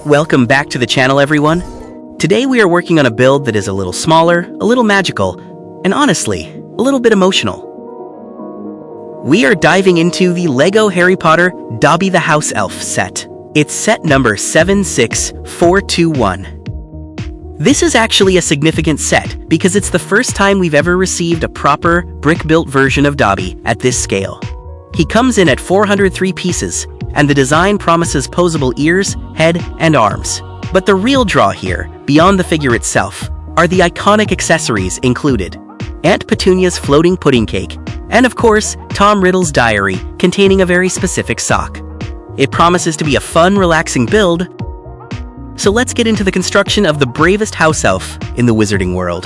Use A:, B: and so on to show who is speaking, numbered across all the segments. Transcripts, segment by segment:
A: Welcome back to the channel, everyone. Today we are working on a build that is a little smaller, a little magical, and honestly, a little bit emotional. We are diving into the LEGO Harry Potter Dobby the House Elf set. It's set number 76421. This is actually a significant set because it's the first time we've ever received a proper brick-built version of Dobby at this scale. He comes in at 403 pieces, and the design promises posable ears, head, and arms. But the real draw here, beyond the figure itself, are the iconic accessories included. Aunt Petunia's floating pudding cake, and of course, Tom Riddle's diary containing a very specific sock. It promises to be a fun, relaxing build, so let's get into the construction of the bravest house elf in the wizarding world.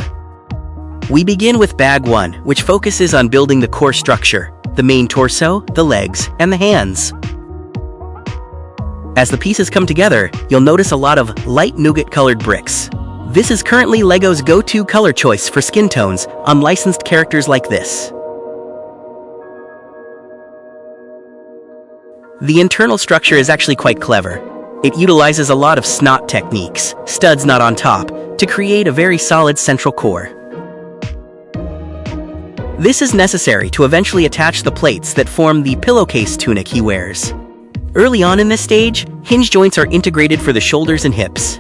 A: We begin with Bag 1, which focuses on building the core structure, the main torso, the legs, and the hands. As the pieces come together, you'll notice a lot of light nougat-colored bricks. This is currently LEGO's go-to color choice for skin tones on licensed characters like this. The internal structure is actually quite clever. It utilizes a lot of snot techniques, studs not on top, to create a very solid central core. This is necessary to eventually attach the plates that form the pillowcase tunic he wears. Early on in this stage, hinge joints are integrated for the shoulders and hips.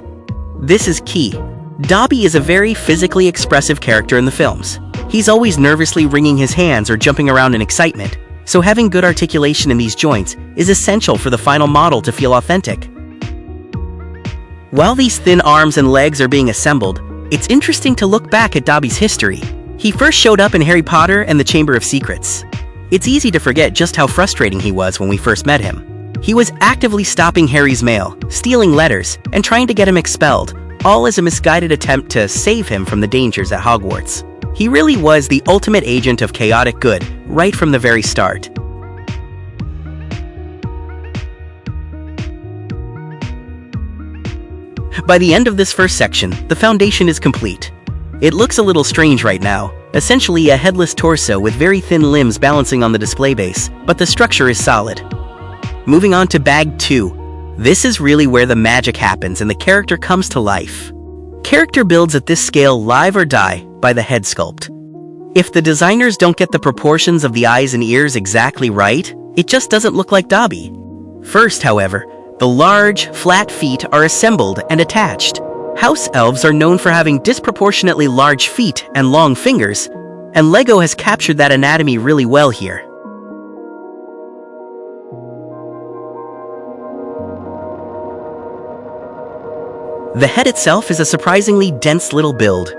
A: This is key. Dobby is a very physically expressive character in the films. He's always nervously wringing his hands or jumping around in excitement, so having good articulation in these joints is essential for the final model to feel authentic. While these thin arms and legs are being assembled, it's interesting to look back at Dobby's history. He first showed up in Harry Potter and the Chamber of Secrets. It's easy to forget just how frustrating he was when we first met him. He was actively stopping Harry's mail, stealing letters, and trying to get him expelled, all as a misguided attempt to save him from the dangers at Hogwarts. He really was the ultimate agent of chaotic good, right from the very start. By the end of this first section, the foundation is complete. It looks a little strange right now, essentially a headless torso with very thin limbs balancing on the display base, but the structure is solid. Moving on to Bag 2. This is really where the magic happens and the character comes to life. Character builds at this scale live or die by the head sculpt. If the designers don't get the proportions of the eyes and ears exactly right, it just doesn't look like Dobby. First, however, the large, flat feet are assembled and attached. House elves are known for having disproportionately large feet and long fingers, and LEGO has captured that anatomy really well here. The head itself is a surprisingly dense little build.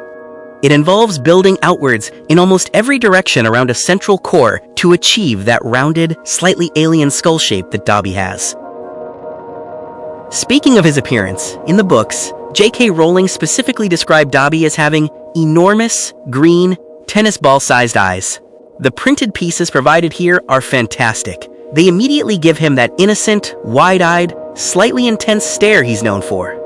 A: It involves building outwards in almost every direction around a central core to achieve that rounded, slightly alien skull shape that Dobby has. Speaking of his appearance, in the books, J.K. Rowling specifically described Dobby as having enormous, green, tennis ball-sized eyes. The printed pieces provided here are fantastic. They immediately give him that innocent, wide-eyed, slightly intense stare he's known for.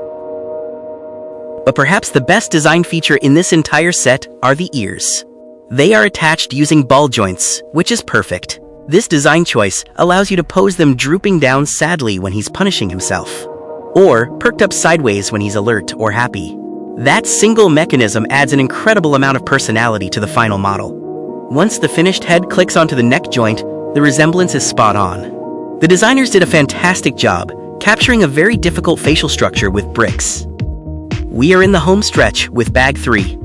A: But perhaps the best design feature in this entire set are the ears. They are attached using ball joints, which is perfect. This design choice allows you to pose them drooping down sadly when he's punishing himself, or perked up sideways when he's alert or happy. That single mechanism adds an incredible amount of personality to the final model. Once the finished head clicks onto the neck joint, the resemblance is spot on. The designers did a fantastic job, capturing a very difficult facial structure with bricks. We are in the home stretch with Bag 3.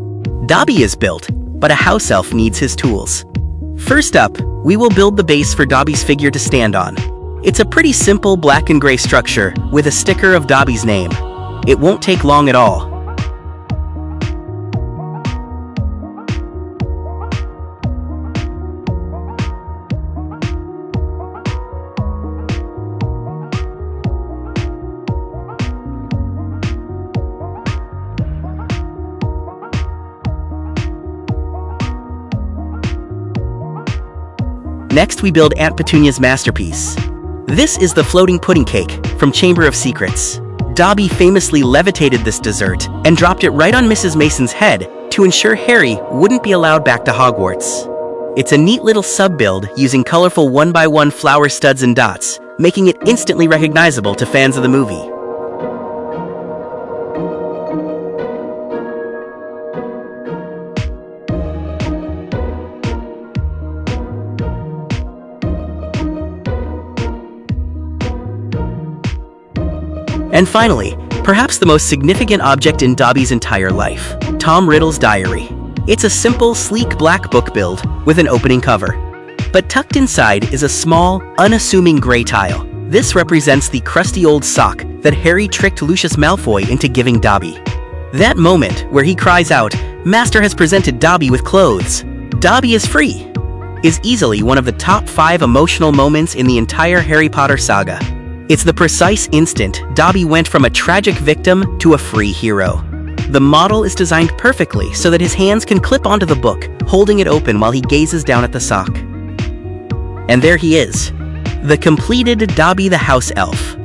A: Dobby is built, but a house elf needs his tools. First up, we will build the base for Dobby's figure to stand on. It's a pretty simple black and gray structure with a sticker of Dobby's name. It won't take long at all. Next, we build Aunt Petunia's masterpiece. This is the floating pudding cake from Chamber of Secrets. Dobby famously levitated this dessert and dropped it right on Mrs. Mason's head to ensure Harry wouldn't be allowed back to Hogwarts. It's a neat little sub-build using colorful 1x1 flower studs and dots, making it instantly recognizable to fans of the movie. And finally, perhaps the most significant object in Dobby's entire life, Tom Riddle's diary. It's a simple, sleek black book build with an opening cover. But tucked inside is a small, unassuming gray tile. This represents the crusty old sock that Harry tricked Lucius Malfoy into giving Dobby. That moment where he cries out, "Master has presented Dobby with clothes. Dobby is free," is easily one of the top 5 emotional moments in the entire Harry Potter saga. It's the precise instant Dobby went from a tragic victim to a free hero. The model is designed perfectly so that his hands can clip onto the book, holding it open while he gazes down at the sock. And there he is, the completed Dobby the House Elf.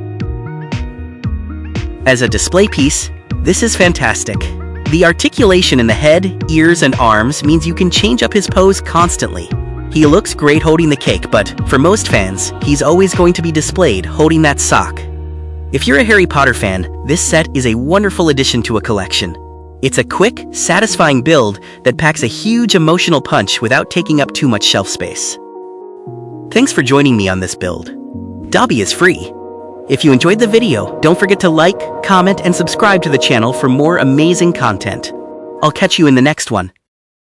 A: As a display piece, this is fantastic. The articulation in the head, ears, and arms means you can change up his pose constantly. He looks great holding the cake, but for most fans, he's always going to be displayed holding that sock. If you're a Harry Potter fan, this set is a wonderful addition to a collection. It's a quick, satisfying build that packs a huge emotional punch without taking up too much shelf space. Thanks for joining me on this build. Dobby is free. If you enjoyed the video, don't forget to like, comment, and subscribe to the channel for more amazing content. I'll catch you in the next one.